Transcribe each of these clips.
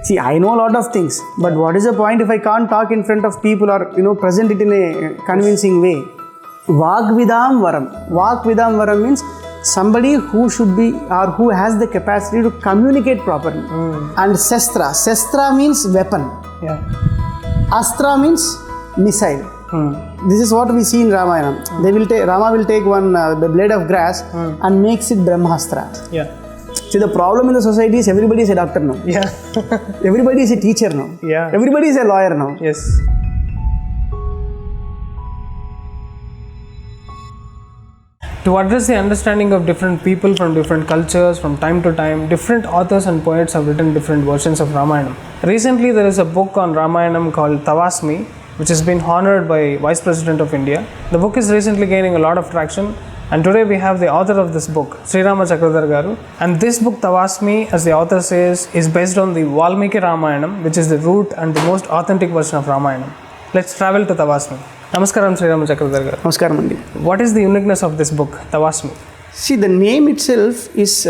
See, I know a lot of things, but what is the point if I can't talk in front of people or present it in a convincing way? Vagvidam varam. Vagvidam varam means somebody who should be or who has the capacity to communicate properly. And sestra. Sestra means weapon. Yeah. Astra means missile. This is what we see in Ramayana. Rama will take one the blade of grass and makes it Brahmastra. Yeah. See, the problem in the society is everybody is a doctor now. Yeah. Everybody is a teacher now. Yeah. Everybody is a lawyer now. Yes. To address the understanding of different people from different cultures, from time to time, different authors and poets have written different versions of Ramayana. Recently, there is a book on Ramayana called Thavaasmi, which has been honored by Vice President of India. The book is recently gaining a lot of traction, and today we have the author of this book, Sri Rama Chakradhar Garu. And this book, Thavaasmi, as the author says, is based on the Valmiki Ramayana, which is the root and the most authentic version of Ramayana. Let's travel to Thavaasmi. Namaskaram, Sri Rama Chakradhar Garu. Namaskaram, Andi. What is the uniqueness of this book, Thavaasmi? See, the name itself is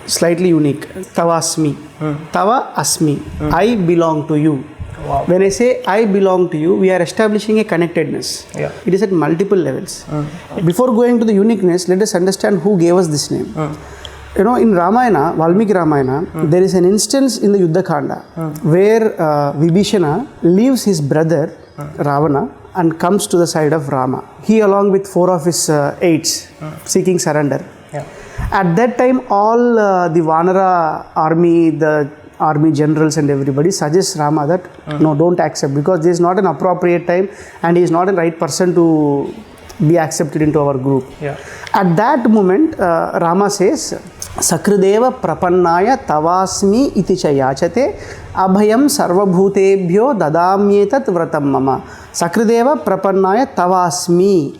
slightly unique. Thavaasmi. Tava Asmi. I belong to you. Wow. When I say I belong to you, we are establishing a connectedness. Yeah. It is at multiple levels. Before going to the uniqueness, let us understand who gave us this name. In Ramayana, Valmiki Ramayana, there is an instance in the Yuddha Kanda where Vibhishana leaves his brother Ravana and comes to the side of Rama. He along with 4 of his aides seeking surrender. Yeah. At that time, all the Vanara army, the army generals and everybody suggests Rama that no, don't accept, because this is not an appropriate time and he is not a right person to be accepted into our group. Yeah. At that moment, Rama says, Sakrideva prapannaya tavasmi iti chayachate abhayam sarvabhutebhyo dadamyetat vratam mama. Sakrideva prapannaya tavasmi.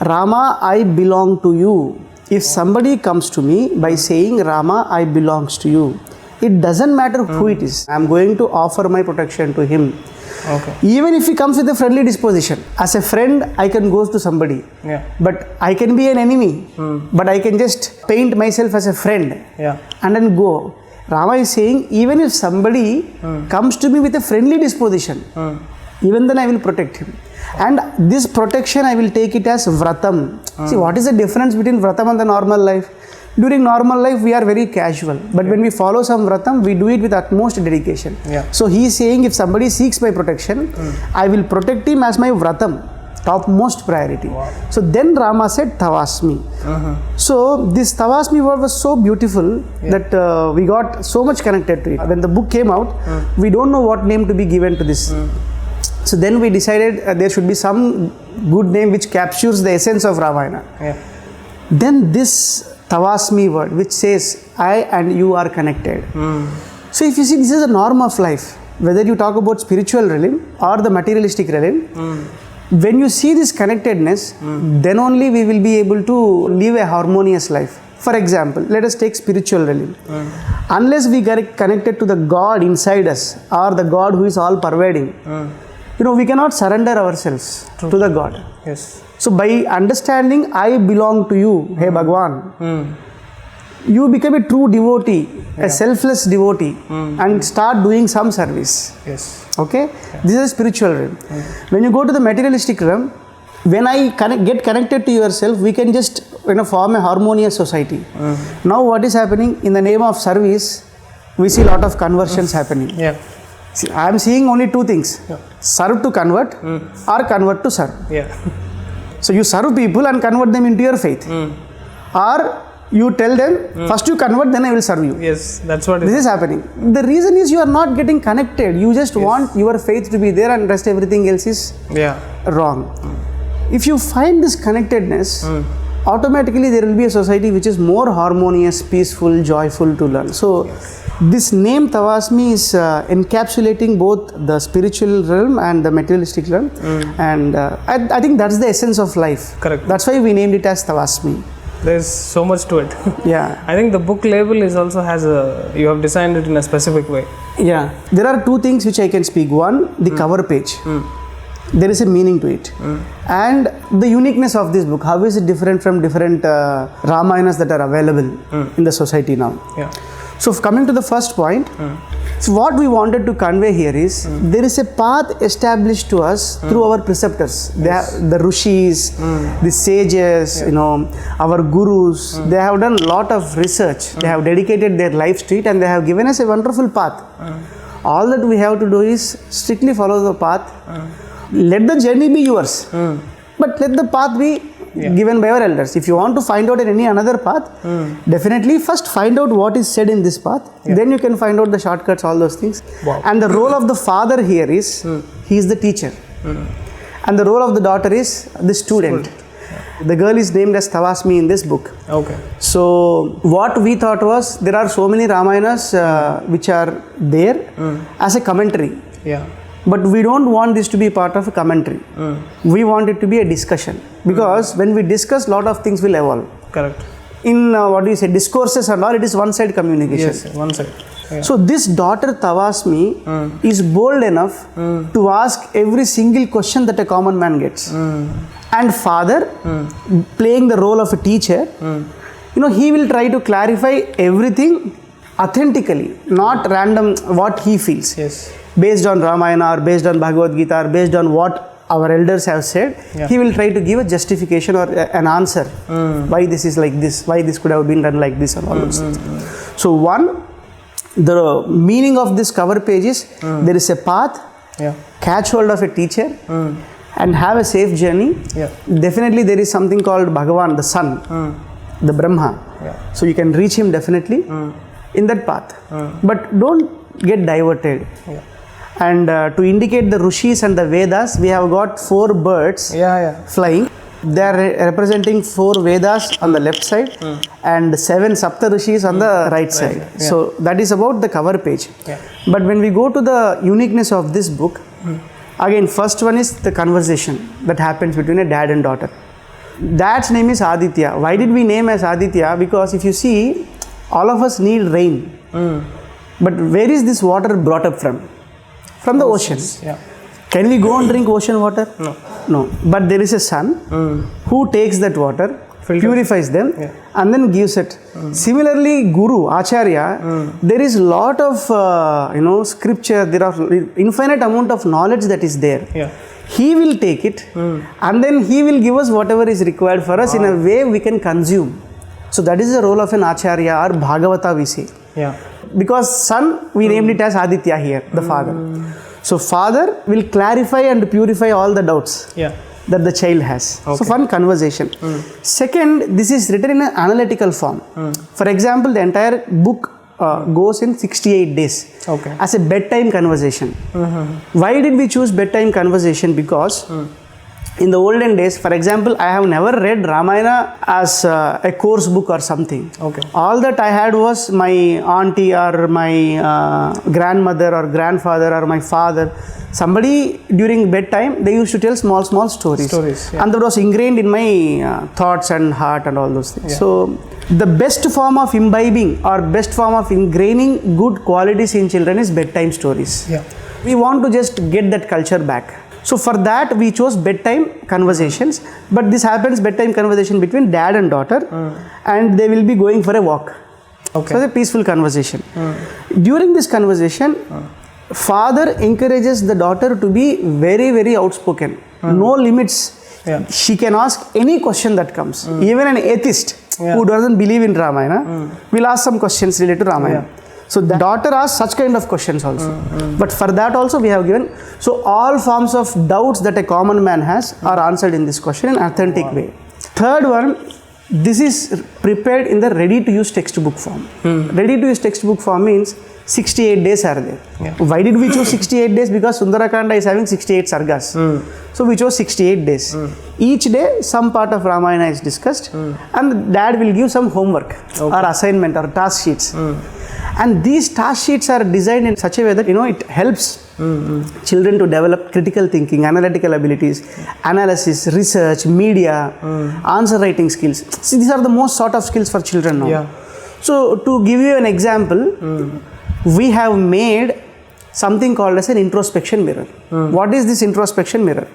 Rama, I belong to you. If somebody comes to me by saying, Rama, I belongs to you, it doesn't matter who it is. I am going to offer my protection to him. Okay. Even if he comes with a friendly disposition. As a friend, I can go to somebody. Yeah. But I can be an enemy. But I can just paint myself as a friend. Yeah. And then go. Rama is saying, even if somebody comes to me with a friendly disposition, even then I will protect him. And this protection, I will take it as vratam. See, what is the difference between vratam and the normal life? During normal life, we are very casual. But when we follow some vratam, we do it with utmost dedication. Yeah. So he is saying, if somebody seeks my protection, I will protect him as my vratam, topmost priority. Wow. So then Rama said, Thavaasmi. So this Thavaasmi word was so beautiful that we got so much connected to it. When the book came out, we don't know what name to be given to this. So then we decided there should be some good name which captures the essence of Ramayana. Yeah. Then this Thavaasmi word, which says, I and you are connected. So if you see, this is a norm of life. Whether you talk about spiritual realm or the materialistic realm, when you see this connectedness, then only we will be able to live a harmonious life. For example, let us take spiritual realm. Unless we get connected to the God inside us or the God who is all pervading, we cannot surrender ourselves to the God. Yes. So by understanding I belong to you, hey Bhagwan, you become a true devotee, a selfless devotee, and start doing some service. Yes. Okay? Yeah. This is a spiritual realm. When you go to the materialistic realm, when I get connected to yourself, we can just form a harmonious society. Now what is happening? In the name of service, we see a lot of conversions happening. Yeah. See, I am seeing only 2 things. Serve to convert or convert to serve. Yeah. So you serve people and convert them into your faith. Or you tell them, first you convert, then I will serve you. Yes, that's what this is happening. The reason is you are not getting connected. You just want your faith to be there and rest everything else is wrong. If you find this connectedness, automatically there will be a society which is more harmonious, peaceful, joyful to learn. So this name Thavaasmi is encapsulating both the spiritual realm and the materialistic realm. And I think that's the essence of life. Correct. That's why we named it as Thavaasmi. There's so much to it. Yeah. I think the book label is also you have designed it in a specific way. Yeah. There are 2 things which I can speak. One, the cover page. There is a meaning to it. And the uniqueness of this book. How is it different from different Ramayanas that are available in the society now? Yeah. So coming to the first point, So what we wanted to convey here is there is a path established to us through our preceptors. They have, the rishis, the sages, our gurus. They have done a lot of research. They have dedicated their lives to it, and they have given us a wonderful path. All that we have to do is strictly follow the path. Let the journey be yours, but let the path be given by our elders. If you want to find out in any another path, definitely first find out what is said in this path. Then you can find out the shortcuts, all those things. Wow. And the role of the father here is he is the teacher, and the role of the daughter is the student. The girl is named as Thavaasmi in this book. Okay. So what we thought was, there are so many Ramayanas which are there as a commentary. Yeah. But we don't want this to be part of a commentary. We want it to be a discussion, because when we discuss, lot of things will evolve. Correct. In discourses and all, it is one-side communication. Yes, one side. Yeah. So this daughter Thavaasmi is bold enough to ask every single question that a common man gets. And father, playing the role of a teacher, he will try to clarify everything authentically, not random what he feels. Yes. Based on Ramayana or based on Bhagavad Gita or based on what our elders have said, he will try to give a justification or an answer. Why this is like this, why this could have been done like this, and all those things. So one, the meaning of this cover page is, there is a path, catch hold of a teacher, and have a safe journey. Definitely there is something called Bhagavan, the sun, the Brahma. So you can reach him definitely in that path. But don't get diverted. And to indicate the rishis and the Vedas, we have got 4 birds flying. They are representing 4 Vedas on the left side and 7 Sapta Rishis on the right side. So that is about the cover page. But when we go to the uniqueness of this book, again, first one is the conversation that happens between a dad and daughter. Dad's name is Aditya. Why did we name as Aditya? Because if you see, all of us need rain. But where is this water brought up from? From the ocean. Can we go and drink ocean water? No. But there is a sun who takes that water, purifies them, and then gives it. Similarly, Guru, Acharya, there is lot of scripture, there are infinite amount of knowledge that is there. He will take it and then he will give us whatever is required for us in a way we can consume. So that is the role of an Acharya or Bhagavata, we say. Because son, we named it as Aditya here, the father. So father will clarify and purify all the doubts that the child has. So fun conversation. Second, this is written in an analytical form. For example, the entire book goes in 68 days as a bedtime conversation. Why did we choose bedtime conversation? Because in the olden days, for example, I have never read Ramayana as a course book or something. All that I had was my auntie or my grandmother or grandfather or my father. Somebody during bedtime, they used to tell small stories. And that was ingrained in my thoughts and heart and all those things. So the best form of imbibing or best form of ingraining good qualities in children is bedtime stories. We want to just get that culture back. So for that we chose bedtime conversations, but this happens bedtime conversation between dad and daughter, and they will be going for a walk. So it's a peaceful conversation. During this conversation, father encourages the daughter to be very, very outspoken. No limits. She can ask any question that comes. Even an atheist who doesn't believe in Ramayana will ask some questions related to Ramayana. So the daughter asks such kind of questions also. But for that also we have given. So all forms of doubts that a common man has are answered in this question in authentic way. Third one, this is prepared in the ready to use textbook form. Ready to use textbook form means 68 days are there. Why did we choose 68 days? Because Sundarakanda is having 68 sargas. So we chose 68 days. Each day some part of Ramayana is discussed, and dad will give some homework or assignment or task sheets. And these task sheets are designed in such a way that it helps children to develop critical thinking, analytical abilities, analysis, research, media, answer writing skills. See, these are the most sought of skills for children now. So to give you an example, we have made something called as an introspection mirror. What is this introspection mirror?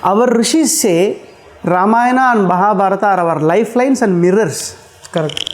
Our rishis say Ramayana and Mahabharata are our lifelines and mirrors. Correct.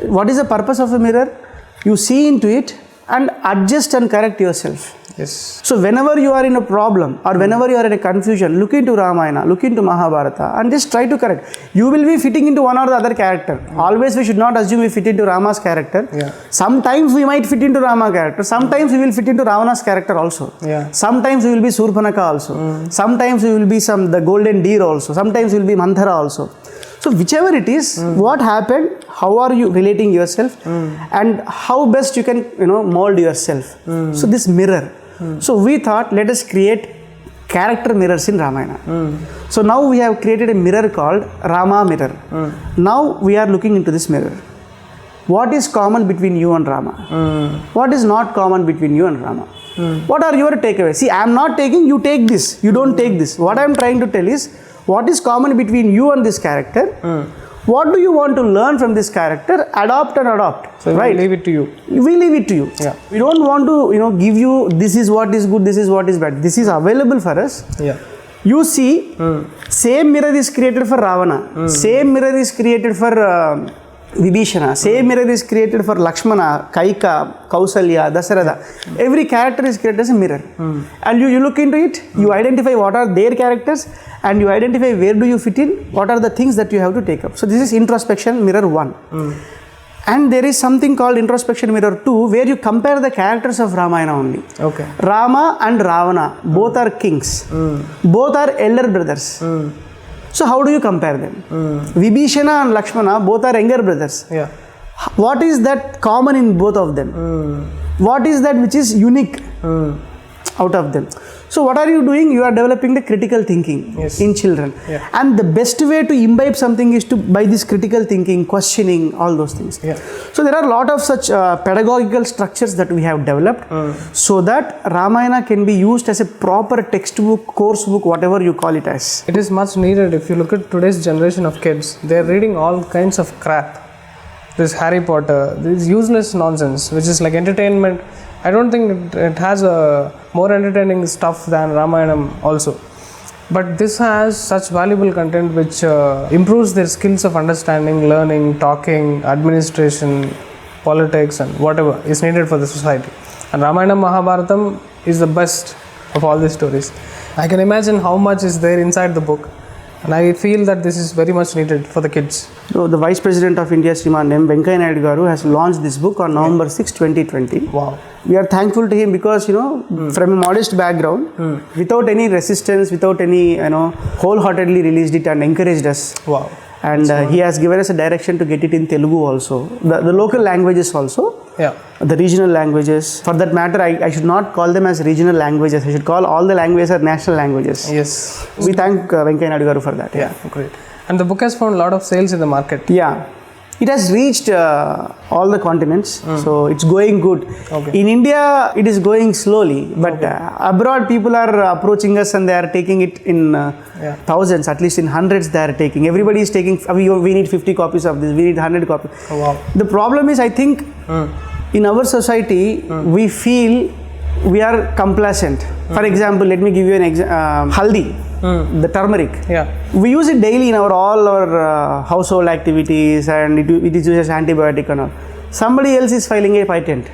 What is the purpose of a mirror? You see into it and adjust and correct yourself. Yes. So whenever you are in a problem or whenever you are in a confusion, look into Ramayana, look into Mahabharata and just try to correct. You will be fitting into one or the other character. Always we should not assume we fit into Rama's character. Yeah. Sometimes we might fit into Rama's character. Sometimes we will fit into Ravana's character also. Yeah. Sometimes we will be Surpanaka also. Sometimes we will be the golden deer also. Sometimes we will be Manthara also. So whichever it is, what happened, how are you relating yourself and how best you can mold yourself. So this mirror. So we thought, let us create character mirrors in Ramayana. So now we have created a mirror called Rama mirror. Now we are looking into this mirror. What is common between you and Rama? What is not common between you and Rama? What are your takeaways? See, I am not taking, you take this, you don't take this. What I am trying to tell is, what is common between you and this character? What do you want to learn from this character? Adopt and adopt. So right? we leave it to you. We leave it to you. Yeah. We don't want to give you this is what is good, this is what is bad. This is available for us. Yeah. You see, same mirror is created for Ravana. Same mirror is created for Vibhishana. Same mirror is created for Lakshmana, Kaika, Kausalya, Dasaratha. Every character is created as a mirror. And you look into it, you identify what are their characters and you identify where do you fit in, what are the things that you have to take up. So this is introspection mirror 1. And there is something called introspection mirror 2 where you compare the characters of Ramayana only. Okay. Rama and Ravana, both are kings. Both are elder brothers. So how do you compare them? Vibhishana and Lakshmana, both are younger brothers. Yeah. What is that common in both of them? What is that which is unique out of them? So what are you doing? You are developing the critical thinking in children. Yeah. And the best way to imbibe something is to by this critical thinking, questioning, all those things. Yeah. So there are a lot of such pedagogical structures that we have developed so that Ramayana can be used as a proper textbook, course book, whatever you call it as. It is much needed. If you look at today's generation of kids, they are reading all kinds of crap. This Harry Potter, this useless nonsense, which is like entertainment. I don't think it has a more entertaining stuff than Ramayanam also. But this has such valuable content which improves their skills of understanding, learning, talking, administration, politics and whatever is needed for the society. And Ramayana Mahabharatam is the best of all these stories. I can imagine how much is there inside the book. And I feel that this is very much needed for the kids. So the Vice President of India, Sriman M. Venkaiah Naidu Garu, has launched this book on November 6, 2020. Wow. We are thankful to him because, from a modest background, without any resistance, without any, wholeheartedly released it and encouraged us. Wow. And he has given us a direction to get it in Telugu also. The local languages also. Yeah. The regional languages. For that matter, I should not call them as regional languages. I should call all the languages as national languages. Yes. We thank Venkaiah Naidu Garu for that. Yeah, great. And the book has found a lot of sales in the market. Yeah. It has reached all the continents, so it's going good. Okay. In India, it is going slowly, but abroad, people are approaching us and they are taking it in thousands, at least in hundreds. They are taking. Everybody is taking. We need 50 copies of this. We need 100 copies. Oh, wow. The problem is, I think, in our society, we feel we are complacent. For example, let me give you an example. Haldi. The turmeric. Yeah. We use it daily in all our household activities, and it is used as antibiotic and all. Somebody else is filing a patent,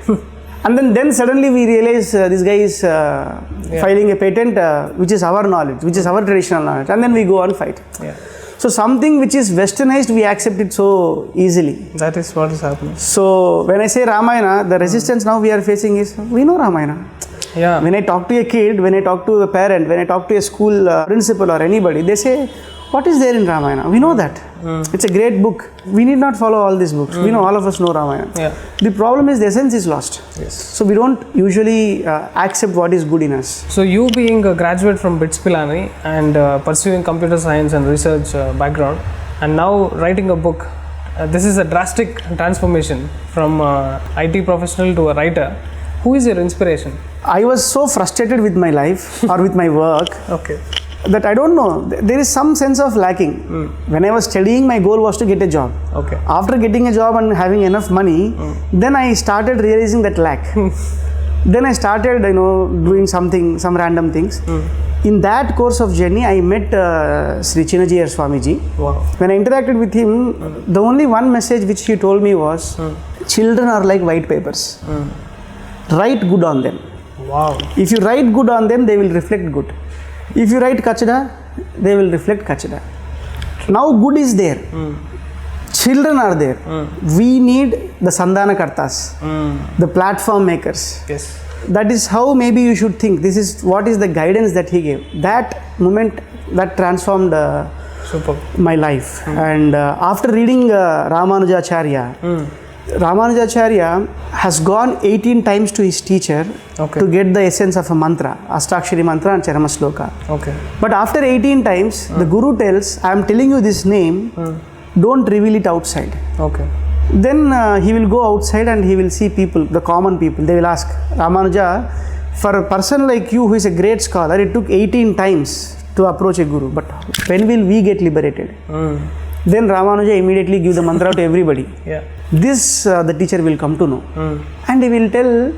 and then suddenly we realize this guy is filing a patent, which is our knowledge, which is our traditional knowledge, and then we go on fight. Yeah. So something which is westernized, we accept it so easily. That is what is happening. So when I say Ramayana, the resistance now we are facing is we know Ramayana. Yeah. When I talk to a kid, when I talk to a parent, when I talk to a school principal or anybody, they say, what is there in Ramayana? We know that. It's a great book. We need not follow all these books. We know, all of us know Ramayana. Yeah. The problem is the essence is lost. Yes. So we don't usually accept what is good in us. So you being a graduate from BITS Pilani and pursuing computer science and research background, and now writing a book, this is a drastic transformation from IT professional to a writer. Who is your inspiration? I was so frustrated with my life or with my work that I don't know. There is some sense of lacking. When I was studying, my goal was to get a job. Okay. After getting a job and having enough money, then I started realizing that lack. Then I started, doing some random things. In that course of journey, I met Sri Chinnajiyar Swamiji. Wow. When I interacted with him, the only one message which he told me was, children are like white papers. write good on them. Wow. If you write good on them, they will reflect good. If you write kachada, they will reflect kachada. Now good is there. Children are there. We need the Sandhana Kartas, the platform makers. Yes. That is how maybe you should think. This is what is the guidance that he gave. That moment that transformed Super. my life. And after reading Ramanujacharya, Ramanujacharya has gone 18 times to his teacher to get the essence of a mantra, Astakshari mantra and Charama Sloka. Okay. But after 18 times, the Guru tells, I am telling you this name, don't reveal it outside. Okay. Then he will go outside and he will see people, the common people. They will ask, Ramanuja, for a person like you who is a great scholar, it took 18 times to approach a Guru. But when will we get liberated? Then Ramanuja immediately give the mantra to everybody. Yeah. This the teacher will come to know. And he will tell,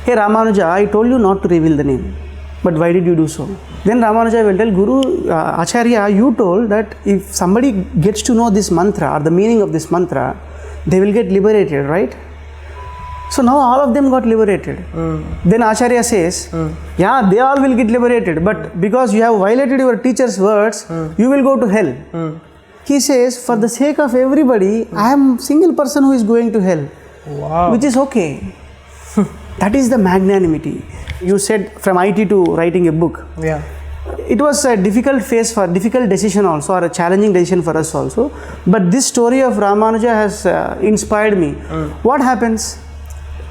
hey Ramanuja, I told you not to reveal the name. But why did you do so? Then Ramanuja will tell, Guru, Acharya, you told that if somebody gets to know this mantra or the meaning of this mantra, they will get liberated, right? So now all of them got liberated. Then Acharya says, yeah, they all will get liberated, but because you have violated your teacher's words, you will go to hell. He says, for the sake of everybody, I am single person who is going to hell. Wow. Which is okay. That is the magnanimity. You said from IT to writing a book. Yeah. It was a difficult decision also, or a challenging decision for us also. But this story of Ramanuja has inspired me. What happens?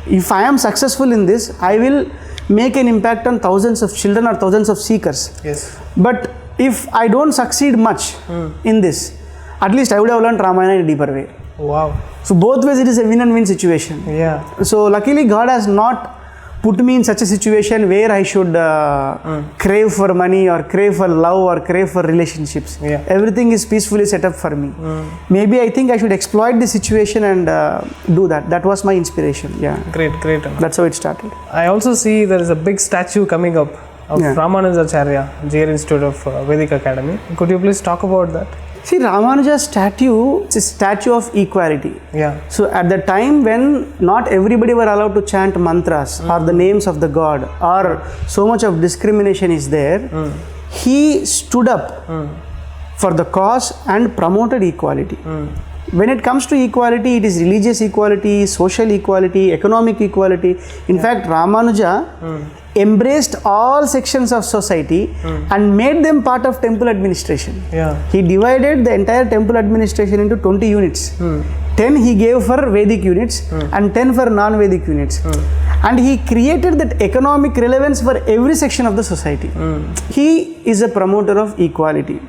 If I am successful in this, I will make an impact on thousands of children or thousands of seekers. Yes. But if I don't succeed much in this, at least I would have learned Ramayana in a deeper way. Wow. So both ways it is a win and win situation. Yeah. So luckily God has not put me in such a situation where I should crave for money or crave for love or crave for relationships. Yeah. Everything is peacefully set up for me. Maybe I think I should exploit the situation and do that. That was my inspiration. Yeah. Great. That's how it started. I also see there is a big statue coming up of Ramanujacharya, JR Institute of Vedic Academy. Could you please talk about that? See, Ramanuja's statue is a statue of equality. Yeah. So at the time when not everybody were allowed to chant mantras or the names of the god, or so much of discrimination is there, he stood up for the cause and promoted equality. When it comes to equality, it is religious equality, social equality, economic equality. In fact, Ramanuja embraced all sections of society and made them part of temple administration. Yeah. He divided the entire temple administration into 20 units. 10 he gave for Vedic units and 10 for non-Vedic units. And he created that economic relevance for every section of the society. He is a promoter of equality.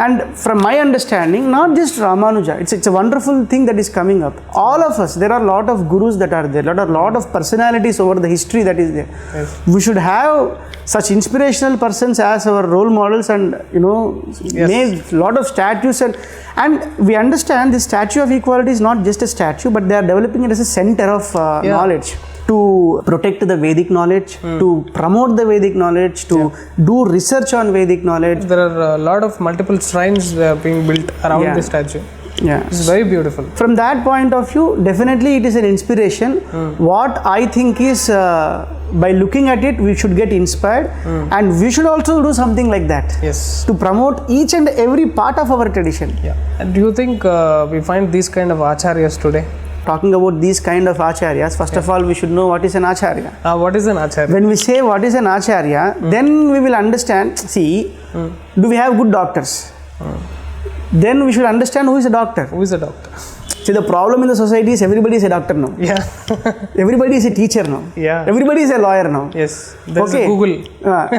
And from my understanding, not just Ramanuja, it's a wonderful thing that is coming up. All of us, there are a lot of gurus that are there, there are a lot of personalities over the history that is there. Yes. We should have such inspirational persons as our role models and, make a lot of statues. And we understand this statue of equality is not just a statue, but they are developing it as a center of knowledge. To protect the Vedic knowledge, to promote the Vedic knowledge, to do research on Vedic knowledge. There are a lot of multiple shrines that are being built around the statue. Yeah. It's very beautiful. From that point of view, definitely it is an inspiration. What I think is, by looking at it, we should get inspired and we should also do something like that. Yes. To promote each and every part of our tradition. Yeah. And do you think we find these kind of acharyas today? Talking about these kind of acharyas, first of all, we should know what is an acharya. What is an acharya? When we say what is an acharya, then we will understand, see, do we have good doctors? Then we should understand who is a doctor. Who is a doctor? See, the problem in the society is everybody is a doctor now. Yeah. Everybody is a teacher now. Yeah. Everybody is a lawyer now. Yes. There's a Google.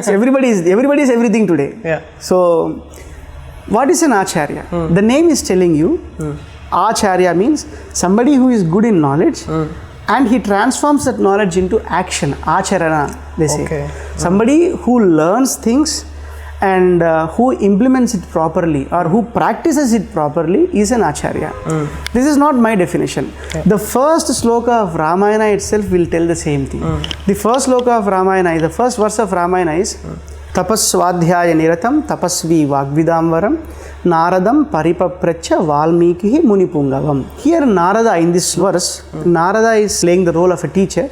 So everybody is everything today. Yeah. So, what is an acharya? The name is telling you, acharya means somebody who is good in knowledge and he transforms that knowledge into action. Acharana, they say. Okay. Somebody who learns things and who implements it properly or who practices it properly is an acharya. This is not my definition. Yeah. The first sloka of Ramayana itself will tell the same thing. The first sloka of Ramayana, the first verse of Ramayana is tapasvadhyaya niratam tapasvi vagvidamvaram Naradam paripapracha Valmiki Munipungavam. Here Narada, in this verse, Narada is playing the role of a teacher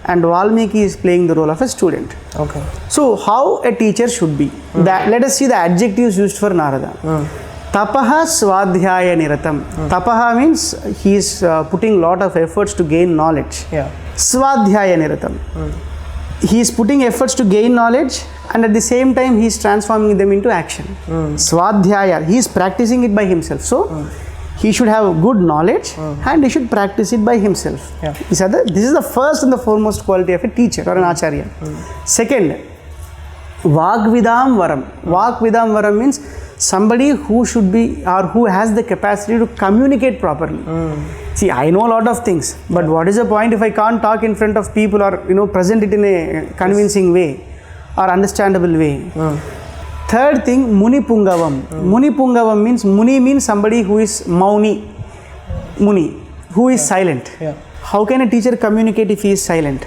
and Valmiki is playing the role of a student. Okay. So how a teacher should be? Let us see the adjectives used for Narada. Tapaha svadhyaya niratam. Tapaha means he is putting lot of efforts to gain knowledge. Yeah. Svadhyaya niratam. He is putting efforts to gain knowledge and at the same time he is transforming them into action. Swadhyaya, he is practicing it by himself. So he should have good knowledge and he should practice it by himself. Yeah. This is the first and the foremost quality of a teacher or an acharya. Second, Vagvidam Varam. Vagvidam Varam means somebody who should be or who has the capacity to communicate properly. See, I know a lot of things, but what is the point if I can't talk in front of people or present it in a convincing way or understandable way? Third thing, Muni Pungavam. Muni Pungavam means Muni means somebody who is Mauni. Muni, who is silent. Yeah. How can a teacher communicate if he is silent?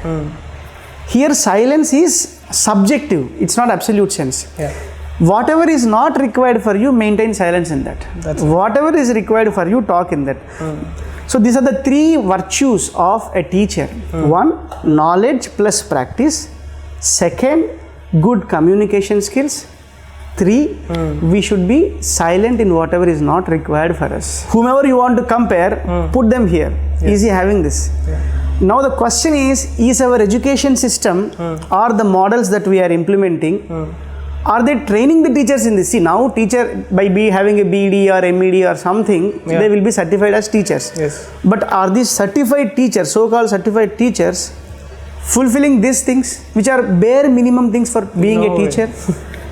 Here silence is subjective, it's not absolute sense. Yeah. Whatever is not required for you, maintain silence in that. Whatever is required for you, talk in that. So these are the three virtues of a teacher. One, knowledge plus practice. Second, good communication skills. Three, we should be silent in whatever is not required for us. Whomever you want to compare, put them here. Is he having this? Now the question is our education system or the models that we are implementing, are they training the teachers in this? See, now teacher by having a BD or MED or something, they will be certified as teachers. Yes. But are these certified teachers, so-called certified teachers, fulfilling these things, which are bare minimum things for being a teacher?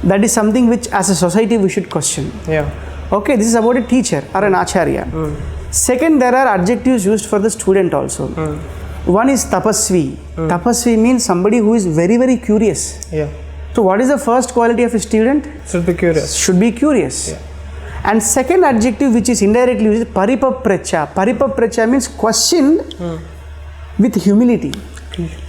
That is something which as a society we should question. Yeah. Okay, this is about a teacher or an acharya. Second, there are adjectives used for the student also. One is tapasvi. Tapasvi means somebody who is very, very curious. Yeah. So what is the first quality of a student? Should be curious. Should be curious. Yeah. And second adjective which is indirectly used is paripapracha. Paripapracha means questioned with humility.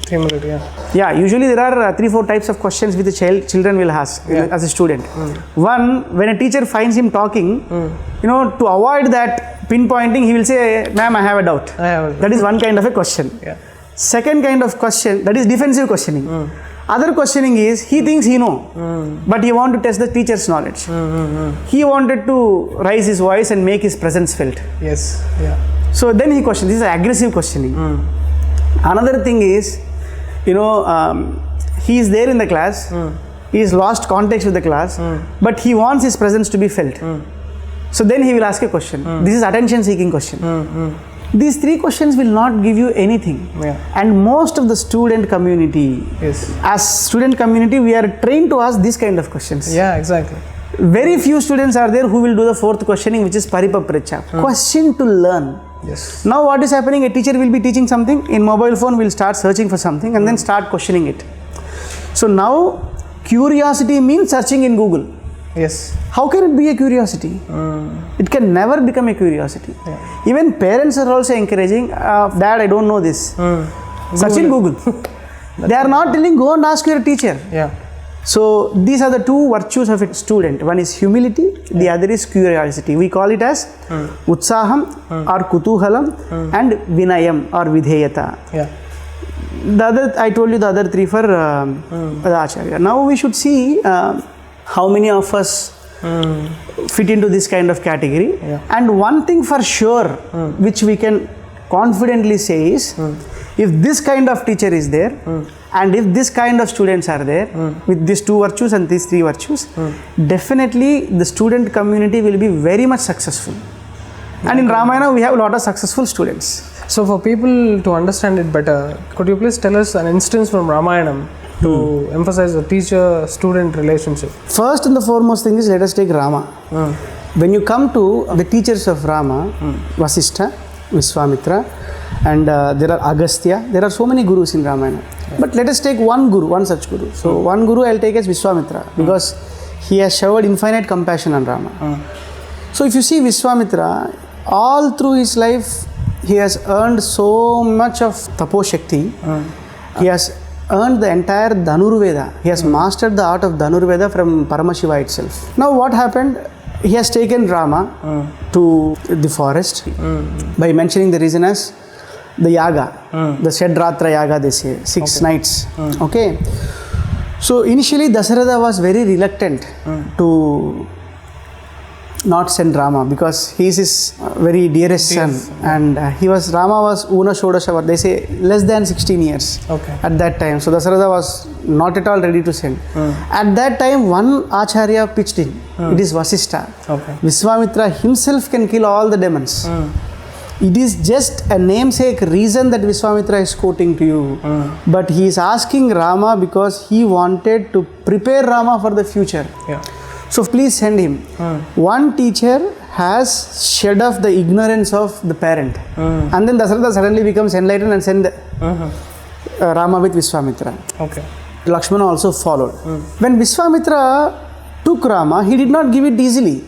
Humility, yeah. Yeah, usually there are 3-4 types of questions which the children will ask as a student. One, when a teacher finds him talking, to avoid that pinpointing, he will say, "Ma'am, I have a doubt." That is one kind of a question. Yeah. Second kind of question, that is defensive questioning. Other questioning is, he thinks he knows, but he wants to test the teacher's knowledge. He wanted to raise his voice and make his presence felt. Yes. Yeah. So then he questions. This is aggressive questioning. Another thing is, he is there in the class, he is lost context with the class, but he wants his presence to be felt. So then he will ask a question. This is attention seeking question. These 3 questions will not give you anything. Yeah. And most of the student community, as student community, we are trained to ask this kind of questions. Yeah, exactly. Very few students are there who will do the 4th questioning, which is paripapracha. Question to learn. Yes. Now what is happening? A teacher will be teaching something, in mobile phone will start searching for something and then start questioning it. So now curiosity means searching in Google. Yes. How can it be a curiosity? It can never become a curiosity. Yeah. Even parents are also encouraging, "Dad, I don't know this." Search in Google. They are not telling, go and ask your teacher. Yeah. So these are the 2 virtues of a student. One is humility, the other is curiosity. We call it as utsaham or kutuhalam and vinayam or vidheyata. Yeah. The other, I told you the other 3 for the acharya. Now we should see how many of us fit into this kind of category. Yeah. And one thing for sure, which we can confidently say is, if this kind of teacher is there, and if this kind of students are there, with these 2 virtues and these 3 virtues, definitely the student community will be very much successful. And in Ramayana, we have a lot of successful students. So for people to understand it better, could you please tell us an instance from Ramayana to emphasize the teacher-student relationship? First and the foremost thing is, let us take Rama. When you come to the teachers of Rama, Vasishtha, Vishwamitra, and there are Agastya, there are so many gurus in Ramayana. But let us take one guru, one such guru. So one guru I will take as Vishwamitra, because he has showered infinite compassion on Rama. So if you see Vishwamitra, all through his life, he has earned so much of tapo shakti. He has earned the entire Dhanurveda. He has mastered the art of Dhanurveda from Paramashiva itself. Now what happened? He has taken Rama to the forest by mentioning the reason as the yaga, the Shadratra yaga they say, 6 nights. Okay. So initially Dasaratha was very reluctant to not send Rama because he is his very dearest son, and Rama was Una Shodasha, they say less than 16 years at that time. So Dasaratha was not at all ready to send. At that time one Acharya pitched in, it is Vasishtha. Vishwamitra himself can kill all the demons. It is just a namesake reason that Vishwamitra is quoting to you. But he is asking Rama because he wanted to prepare Rama for the future. So please send him. One teacher has shed off the ignorance of the parent. And then Dasaratha suddenly becomes enlightened and send Rama with Vishwamitra. Lakshmana also followed. When Vishwamitra took Rama, he did not give it easily.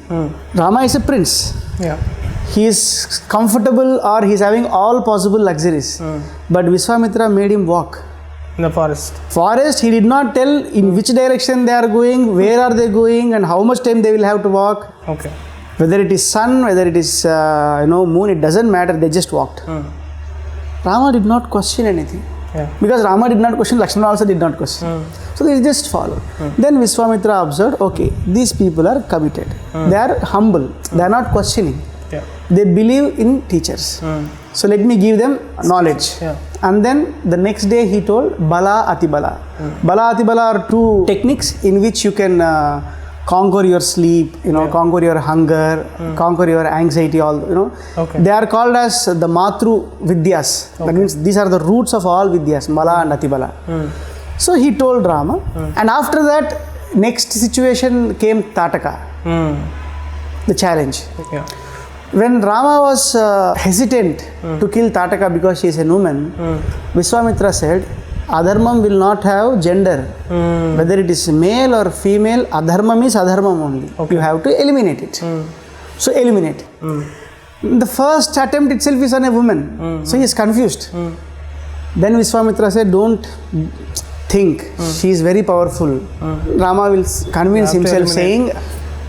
Rama is a prince. He is comfortable or he is having all possible luxuries. But Vishwamitra made him walk. In the forest. He did not tell in which direction they are going, where are they going, and how much time they will have to walk. Whether it is sun, whether it is moon, it doesn't matter. They just walked. Rama did not question anything. Because Rama did not question, Lakshmana also did not question. So they just followed. Then Vishwamitra observed, okay, these people are committed. They are humble. They are not questioning. They believe in teachers. So let me give them knowledge. And then the next day he told Bala Atibala. Bala Atibala are 2 techniques in which you can conquer your sleep, conquer your hunger, conquer your anxiety, They are called as the Matru Vidyas. That means these are the roots of all Vidyas, Bala and Atibala. So he told Rama, and after that, next situation came Tataka, the challenge. When Rama was hesitant to kill Tataka because she is a woman, Vishwamitra said, Adharmam will not have gender. Whether it is male or female, Adharmam is Adharmam only. You have to eliminate it. So eliminate. The first attempt itself is on a woman. So he is confused. Then Vishwamitra said, don't think. She is very powerful. Rama will convince himself saying,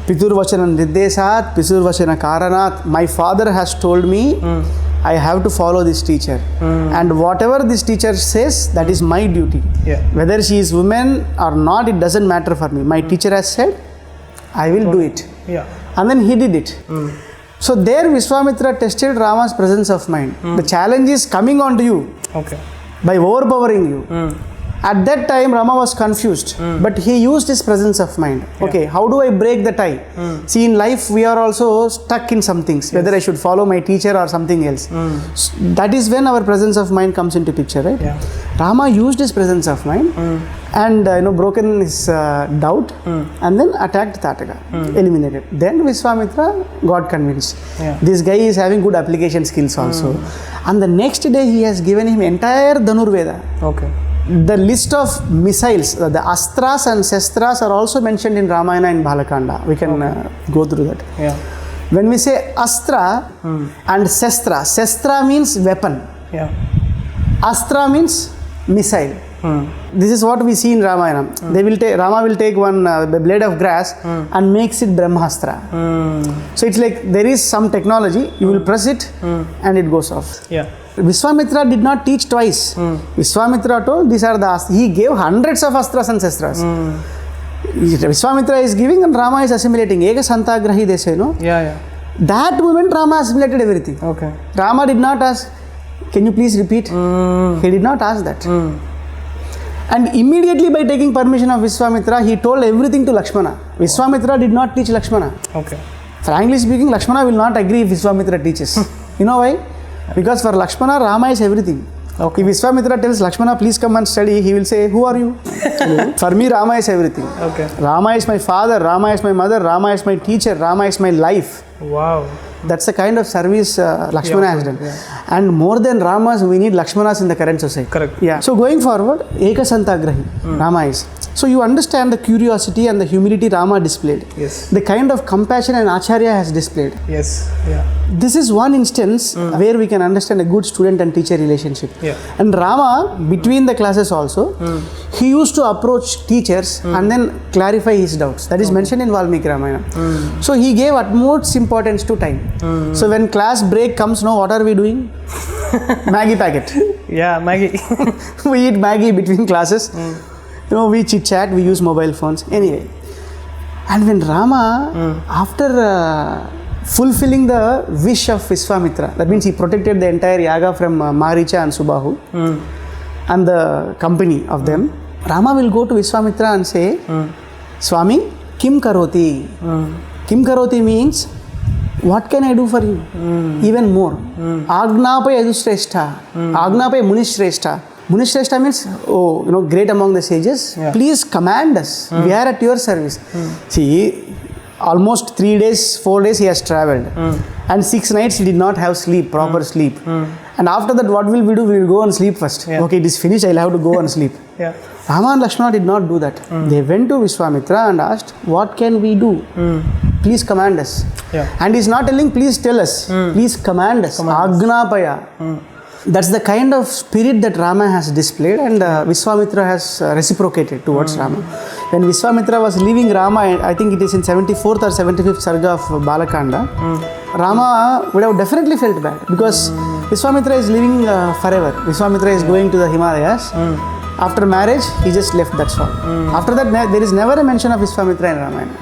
Piturvachana Nirdesat, Piturvachana Karanat. My father has told me I have to follow this teacher. And whatever this teacher says, that is my duty. Whether she is woman or not, it doesn't matter for me. My teacher has said, I will do it. And then he did it. So there Vishwamitra tested Rama's presence of mind. The challenge is coming onto you by overpowering you. At that time, Rama was confused, but he used his presence of mind. Okay, how do I break the tie? See, in life, we are also stuck in some things, whether I should follow my teacher or something else. So that is when our presence of mind comes into picture, right? Rama used his presence of mind and broken his doubt and then attacked Tataka, eliminated. Then Vishwamitra got convinced. This guy is having good application skills also. And the next day, he has given him entire Dhanurveda. The list of missiles, the astras and shastras are also mentioned in Ramayana and Balakanda. We can go through that. When we say astra and shastra means weapon. Astra means missile. This is what we see in Ramayana. Rama will take one blade of grass and makes it Brahmastra. So it's like there is some technology, you will press it and it goes off. Vishwamitra did not teach twice. Vishwamitra told these are the astras. He gave hundreds of astras and shastras. Vishwamitra is giving and Rama is assimilating. Eka Santagrahi they say, no? That moment Rama assimilated everything. Rama did not ask, can you please repeat? He did not ask that. And immediately by taking permission of Vishwamitra, he told everything to Lakshmana. Vishwamitra did not teach Lakshmana. Frankly speaking, Lakshmana will not agree if Vishwamitra teaches. You know why? Because for Lakshmana, Rama is everything. If Vishwamitra tells Lakshmana, please come and study, he will say, who are you? For me, Rama is everything. Rama is my father, Rama is my mother, Rama is my teacher, Rama is my life. That's the kind of service Lakshmana has done. And more than Ramas, we need Lakshmanas in the current society. So going forward, Eka Santagrahi, Rama is. So you understand the curiosity and the humility Rama displayed. The kind of compassion an Acharya has displayed. this is one instance where we can understand a good student and teacher relationship. And Rama, between the classes also, he used to approach teachers and then clarify his doubts. That is mentioned in Valmiki Ramayana. So he gave utmost importance to time. So when class break comes, no, what are we doing? Maggie packet. Yeah, Maggie. We eat Maggie between classes. We chit chat, we use mobile phones. Anyway. And when Rama, after fulfilling the wish of Vishwamitra, that means he protected the entire yaga from Maricha and Subahu and the company of them, Rama will go to Vishwamitra and say, Swami, Kim Karoti? Kim Karoti means, what can I do for you? Even more. Agnapay Adushrestha. Agnapay Munishrestha. Munishrestha means, great among the sages. Please command us. We are at your service. See, almost 3 days, 4 days he has travelled. And 6 nights he did not have sleep, proper sleep. And after that, what will we do? We will go and sleep first. Okay, it is finished, I'll have to go and sleep. Rama and Lakshmana did not do that. They went to Vishwamitra and asked, what can we do? Please command us. And he's not telling, please tell us. Please command us. Agnapaya. That's the kind of spirit that Rama has displayed, and Vishwamitra has reciprocated towards Rama. When Vishwamitra was leaving Rama, I think it is in 74th or 75th Sarga of Balakanda, Rama would have definitely felt bad because Vishwamitra is living forever. Vishwamitra is going to the Himalayas. After marriage, he just left, that's all. After that, there is never a mention of Vishwamitra in Ramayana.